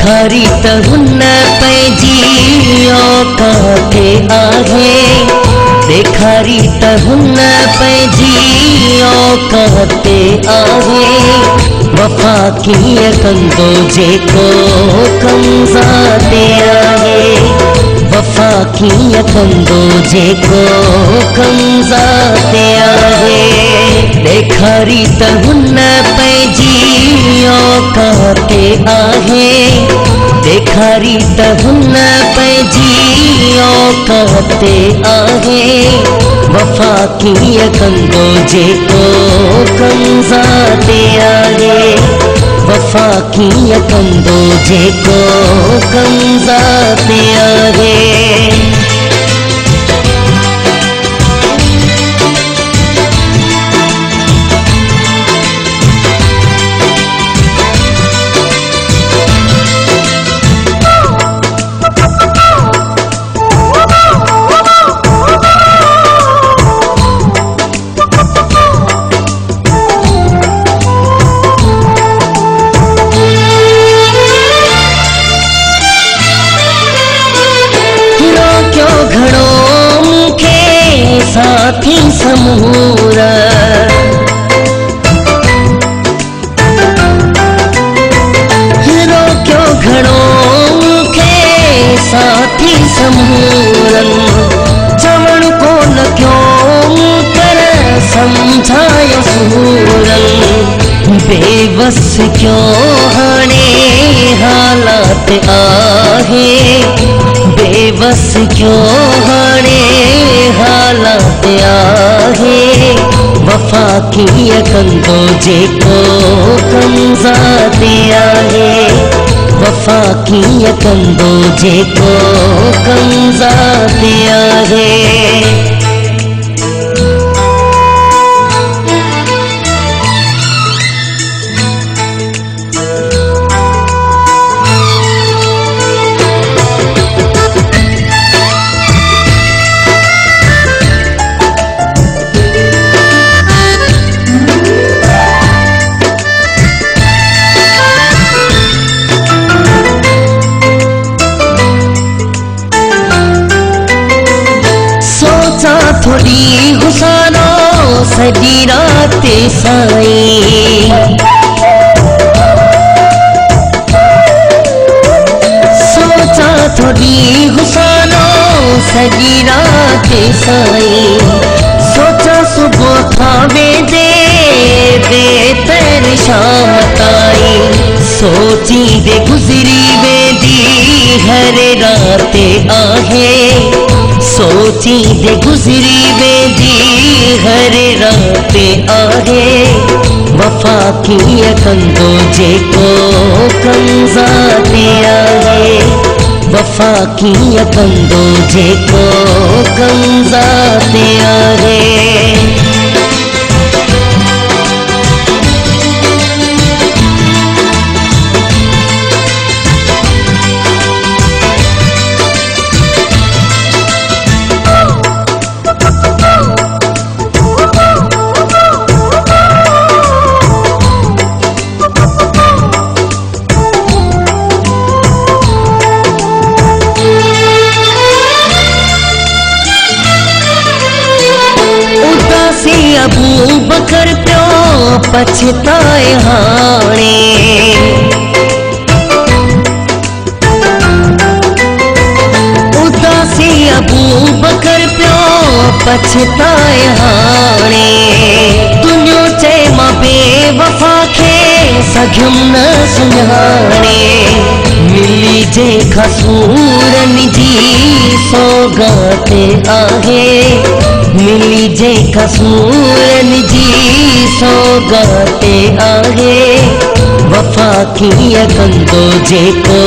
ॾेखारी त हुन पंहिंजी औकाते आहे, ॾेखारी त हुन पंहिंजी औकाते आहे। वफ़ा कीअं कंदो जेको कमज़ाते आहे, वफ़ा कीअं कंदो जेको कमज़ाते आहे। ॾेखारी त हुन पंहिंजी औकाते आहे, ॾेखारी त हुन पंहिंजी औकाते आहे। वफ़ा कीअं कंदो जेको कमज़ाते आहे, वफ़ा कीअं कंदो जेको कमज़ाते आहे। साथी समूर रोक्यो घणो मूंखे साथी समूरन, चवण कोन क्यों पर समझायो सूरन। बेबस क्यों हाणे हालात आहे, बेबस क्यों हाणे हालात आहे। वफ़ा कीअं कंदो जेको कमज़ाते आहे, वफ़ा कीअं कंदो जेको कमज़ाते आहे। थोड़ी गुसारो सॼी रात साईं, सोचा थोड़ी गुसारो सॼी रात साईं। सोचा सुबुह खां वेंदे बेहतर शाम ताईं, सोची दे गुज़री वेंदी हर रात आहे, सोची दे गुज़री वेंदी हर रात आहे। वफ़ा कीअं कंदो जेको कमज़ाते आहे, वफ़ा कीअं कंदो जेको कमज़ाते आहे। अबू बकर पियो पछताए हाणे, उदासी अबू बकर पियो पछताए हाणे। तुंहिंजो चए मां बेवफ़ा खे सघियुम न सुञाणे, मिली जे खसूरन जी सौगात आहे, मिली जे कसूरन जी सौगात आहे। वफ़ा कीअं कंदो जेको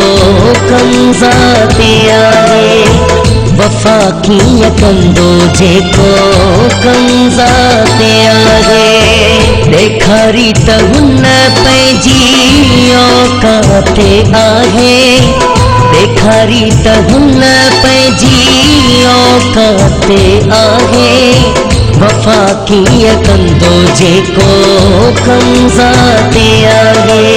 कमज़ाते आहे, वफ़ा कीअं कंदो जेको कमज़ाते आहे। ॾेखारी त हुन पंहिंजी औकाते आहे, ॾेखारी त हुन पंहिंजी औकाते आहे। वफ़ा कीअं कंदो जेको कमज़ाते आहे,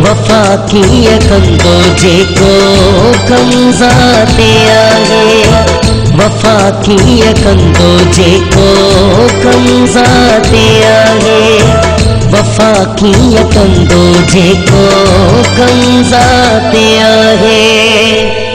वफ़ा वफ़ा कीअं कंदो जेको कम ज़ाते आहे। वफ़ा कीअं कंदो जेको कम ज़ाते आहे। वफ़ा कीअं कंदो जेको कम ज़ाते आहे।